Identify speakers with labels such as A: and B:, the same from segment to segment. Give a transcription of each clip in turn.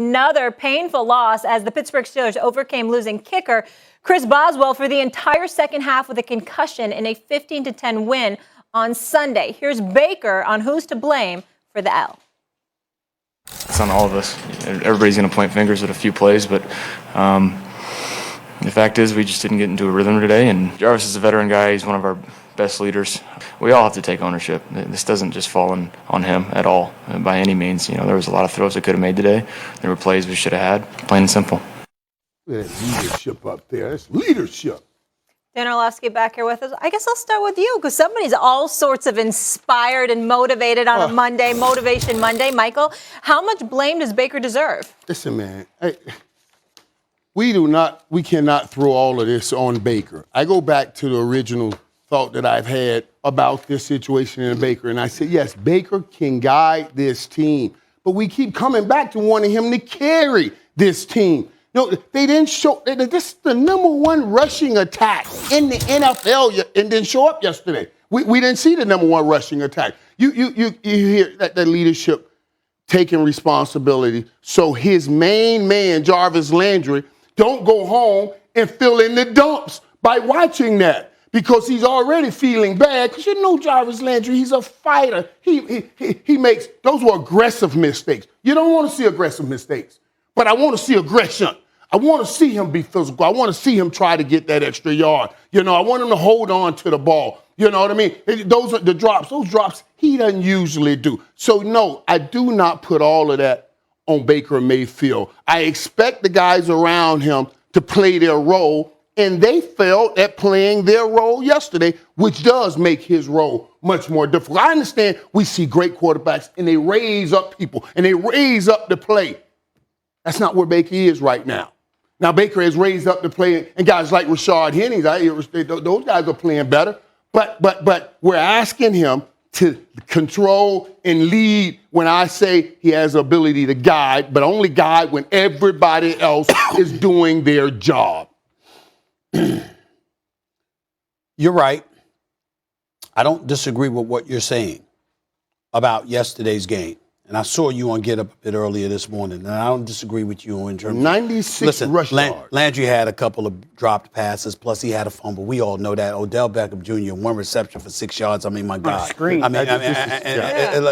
A: Another painful loss as the Pittsburgh Steelers overcame losing kicker Chris Boswell for the entire second half with a concussion in a 15-10 win on Sunday. Here's Baker on who's to blame for the L.
B: It's on all of us. Everybody's going to point fingers at a few plays, but the fact is we just didn't get into a rhythm today, and Jarvis is a veteran guy. He's one of our best leaders. We all have to take ownership. This doesn't just fall on him at all, by any means. There was a lot of throws I could have made today. There were plays we should have had, plain and simple.
C: There's leadership up there. It's leadership.
A: Dan Orlovsky back here with us. I guess I'll start with you because somebody's all sorts of inspired and motivated on a Monday, Motivation Monday. Michael, how much blame does Baker deserve?
C: Listen, man, we cannot throw all of this on Baker. I go back to the original thought that I've had about this situation in Baker, and I said, yes, Baker can guide this team, but we keep coming back to wanting him to carry this team. They didn't show. This is the number one rushing attack in the NFL, and didn't show up yesterday. We didn't see the number one rushing attack. You hear that leadership taking responsibility. So his main man, Jarvis Landry, don't go home and fill in the dumps by watching that because he's already feeling bad. Because Jarvis Landry, he's a fighter. He makes those were aggressive mistakes. You don't want to see aggressive mistakes. But I want to see aggression. I want to see him be physical. I want to see him try to get that extra yard. I want him to hold on to the ball. You know what I mean? Those are the drops. Those drops he doesn't usually do. So, no, I do not put all of that on Baker Mayfield. I expect the guys around him to play their role, and they failed at playing their role yesterday, which does make his role much more difficult. I understand we see great quarterbacks, and they raise up people, and they raise up the play. That's not where Baker is right now. Now, Baker has raised up the play, and guys like Rashard Henny, those guys are playing better. But we're asking him to control and lead when I say he has the ability to guide, but only guide when everybody else is doing their job.
D: You're right. I don't disagree with what you're saying about yesterday's game. And I saw you on Get Up a bit earlier this morning, and I don't disagree with you in terms of
C: 96 rush yards.
D: Landry had a couple of dropped passes, plus he had a fumble. We all know that. Odell Beckham Jr., one reception for 6 yards. I mean, my God.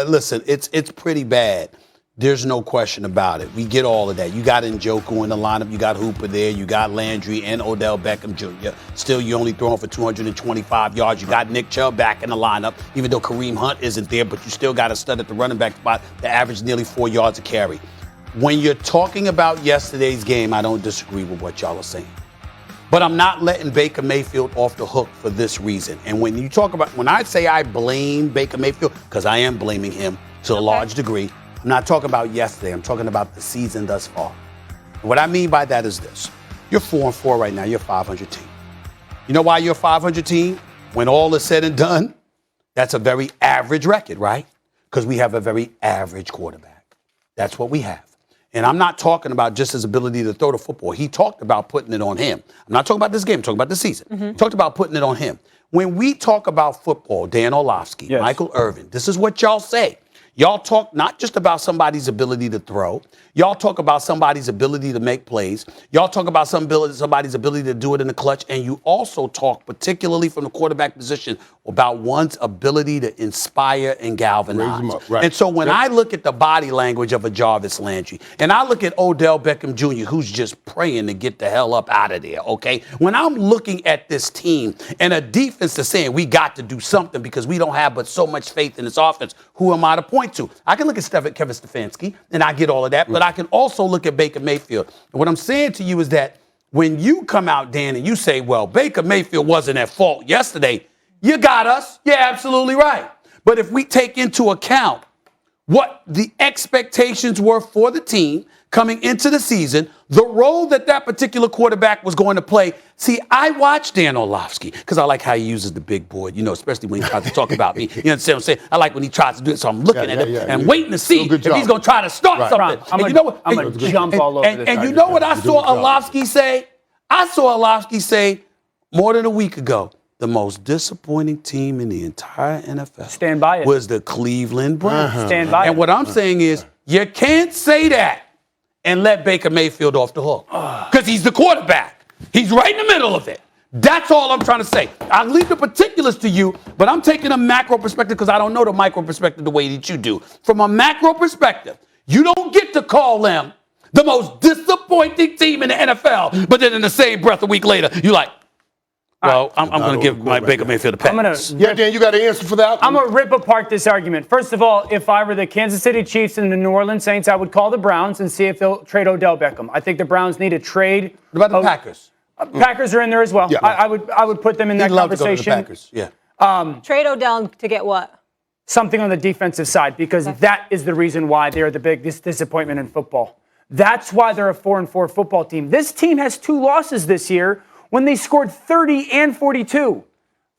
D: Listen, it's pretty bad. There's no question about it. We get all of that. You got Njoku in the lineup. You got Hooper there. You got Landry and Odell Beckham Jr. Still, you only throwing for 225 yards. You got Nick Chubb back in the lineup, even though Kareem Hunt isn't there, but you still got a stud at the running back spot that averaged nearly 4 yards a carry. When you're talking about yesterday's game, I don't disagree with what y'all are saying. But I'm not letting Baker Mayfield off the hook for this reason. And when I say I blame Baker Mayfield, because I am blaming him to a large degree, I'm not talking about yesterday. I'm talking about the season thus far. And what I mean by that is this. You're 4-4 right now. You're a 500 team. You know why you're a 500 team? When all is said and done, that's a very average record, right? Because we have a very average quarterback. That's what we have. And I'm not talking about just his ability to throw the football. He talked about putting it on him. I'm not talking about this game. I'm talking about the season. He talked about putting it on him. When we talk about football, Dan Orlovsky, yes, Michael Irvin, this is what y'all say. Y'all talk not just about somebody's ability to throw. Y'all talk about somebody's ability to make plays. Y'all talk about somebody's ability to do it in the clutch. And you also talk, particularly from the quarterback position, about one's ability to inspire and galvanize.
C: Raise them up, right.
D: And so when I look at the body language of a Jarvis Landry, and I look at Odell Beckham Jr., who's just praying to get the hell up out of there, okay? When I'm looking at this team and a defense that's saying we got to do something because we don't have but so much faith in this offense, who am I to point to? I can look at Kevin Stefanski, and I get all of that, but I can also look at Baker Mayfield. And what I'm saying to you is that when you come out, Dan, and you say, well, Baker Mayfield wasn't at fault yesterday, you got us. You're absolutely right. But if we take into account what the expectations were for the team coming into the season, the role that particular quarterback was going to play. See, I watched Dan Orlovsky because I like how he uses the big board, especially when he tries to talk about me. You understand what I'm saying? I like when he tries to do it, so I'm looking at him and waiting to see if he's going to try to start something.
E: I'm going to jump all over this.
D: And you know what I saw Orlovsky say? I saw Orlovsky say more than a week ago, the most disappointing team in the entire NFL was the Cleveland Browns.
E: Stand by it.
D: And what I'm saying is, you can't say that and let Baker Mayfield off the hook. Because he's the quarterback. He's right in the middle of it. That's all I'm trying to say. I'll leave the particulars to you, but I'm taking a macro perspective because I don't know the micro perspective the way that you do. From a macro perspective, you don't get to call them the most disappointing team in the NFL, but then in the same breath a week later, you're like, well, I'm going to give my Baker Mayfield a pass.
C: Yeah, Dan, you got an answer for that?
E: I'm going to rip apart this argument. First of all, if I were the Kansas City Chiefs and the New Orleans Saints, I would call the Browns and see if they'll trade Odell Beckham. I think the Browns need a trade.
D: What about the Packers?
E: Packers are in there as well.
C: Yeah.
E: I would put them in that conversation.
D: To go to the Packers. Yeah.
A: Trade Odell to get what?
E: Something on the defensive side, because that is the reason why they're the biggest disappointment in football. That's why they're a 4-4 football team. This team has 2 losses this year when they scored 30 and 42.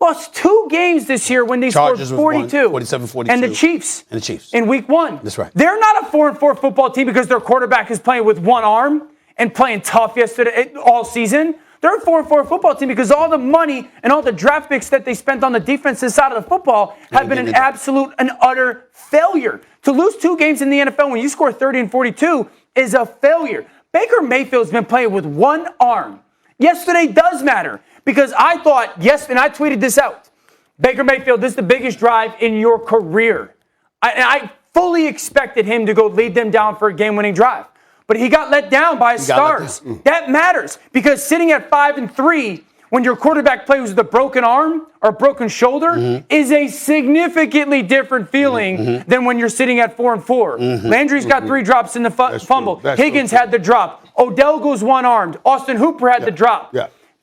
E: Lost 2 games this year when they
D: Chargers
E: scored 42.
D: 47-42.
E: And the Chiefs. In week 1.
D: That's right.
E: They're not a 4-4 football team because their quarterback is playing with one arm and playing tough yesterday all season. They're a 4-4 football team because all the money and all the draft picks that they spent on the defensive side of the football have been an absolute and utter failure. To lose 2 games in the NFL when you score 30 and 42 is a failure. Baker Mayfield's been playing with one arm. Yesterday does matter because I thought, and I tweeted this out, Baker Mayfield, this is the biggest drive in your career. I fully expected him to go lead them down for a game-winning drive. But he got let down by his stars. That matters because sitting at 5-3 when your quarterback plays with a broken arm or broken shoulder is a significantly different feeling than when you're sitting at 4-4. Landry's got 3 drops in the fumble. Higgins had the drop. Odell goes one-armed. Austin Hooper had the drop.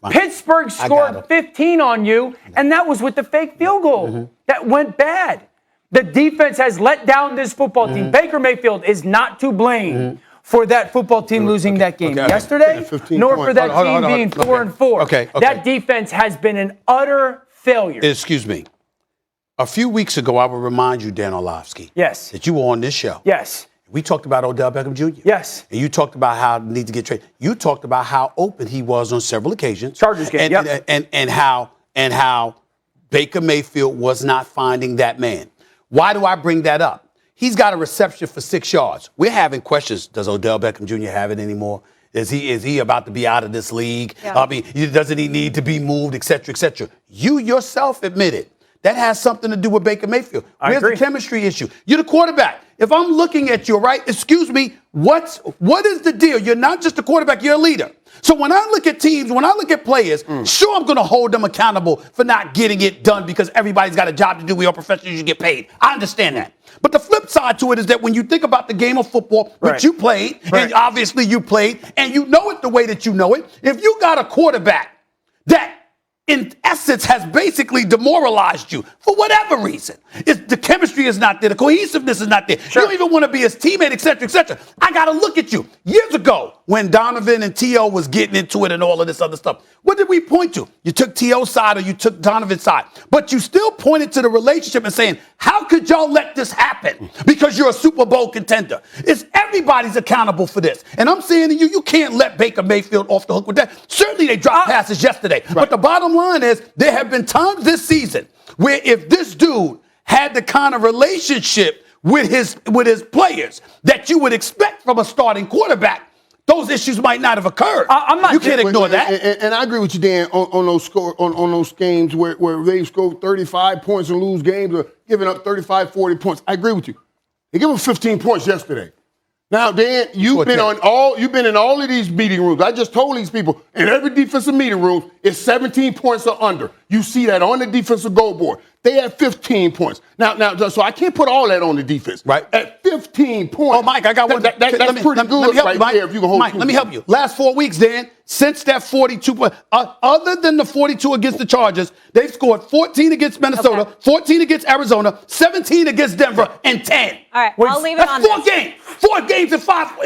E: Pittsburgh scored 15 on you, and that was with the fake field goal. That went bad. The defense has let down this football team. Baker Mayfield is not to blame for that football team losing that game yesterday, nor for that team being 4-4. That defense has been an utter failure.
D: Excuse me. A few weeks ago, I will remind you, Dan Orlovsky, that you were on this show. We talked about Odell Beckham Jr. And you talked about how he needs to get traded. You talked about how open he was on several occasions.
E: Chargers game,
D: and how Baker Mayfield was not finding that man. Why do I bring that up? He's got a reception for 6 yards. We're having questions. Does Odell Beckham Jr. have it anymore? Is he about to be out of this league? I mean, doesn't he need to be moved, et cetera, et cetera? You yourself admitted that has something to do with Baker Mayfield. Where's the chemistry issue? You're the quarterback. If I'm looking at you, right, excuse me, what is the deal? You're not just a quarterback, you're a leader. So when I look at teams, when I look at players, sure, I'm going to hold them accountable for not getting it done because everybody's got a job to do. We are professionals, you get paid. I understand that. But the flip side to it is that when you think about the game of football, which you played, and obviously you played, and you know it the way that you know it, if you got a quarterback that in essence has basically demoralized you for whatever reason. The chemistry is not there. The cohesiveness is not there. You don't even want to be his teammate, et cetera, et cetera. I got to look at you. Years ago, when Donovan and T.O. was getting into it and all of this other stuff, what did we point to? You took T.O.'s side or you took Donovan's side. But you still pointed to the relationship and saying, how could y'all let this happen? Because you're a Super Bowl contender. Everybody's accountable for this. And I'm saying to you, you can't let Baker Mayfield off the hook with that. Certainly they dropped passes yesterday. But the bottom line is there have been times this season where if this dude had the kind of relationship with his players that you would expect from a starting quarterback, those issues might not have occurred. You can't ignore that.
C: And I agree with you, Dan, on those games where they score 35 points and lose games or giving up 35, 40 points. I agree with you. They gave them 15 points yesterday. Now, Dan, you've been in all of these meeting rooms. I just told these people, in every defensive meeting room, it's 17 points or under. You see that on the defensive goal board. They had 15 points. Now, so I can't put all that on the defense.
D: Right.
C: At 15 points.
D: Oh, Mike, I got one.
C: That's pretty good right there if you can hold
D: Mike, let me help you. Last 4 weeks, Dan, since that 42 point, other than the 42 against the Chargers, they've scored 14 against Minnesota, 14 against Arizona, 17 against Denver, and 10.
A: All right, I'll leave it on
D: this. 4 games in five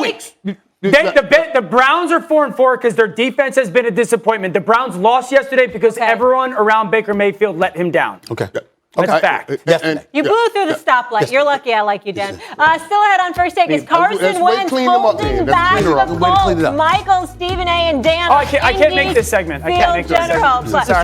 D: weeks.
E: The Browns are 4-4 because their defense has been a disappointment. The Browns lost yesterday because everyone around Baker Mayfield let him down. That's fact.
A: You blew through the stoplight. You're lucky I like you, Dan. Still ahead on First Take is Carson Wentz holding back the Colts. Michael, Stephen A., and Dan.
E: I can't make this segment. I can't make this segment.
A: Sorry.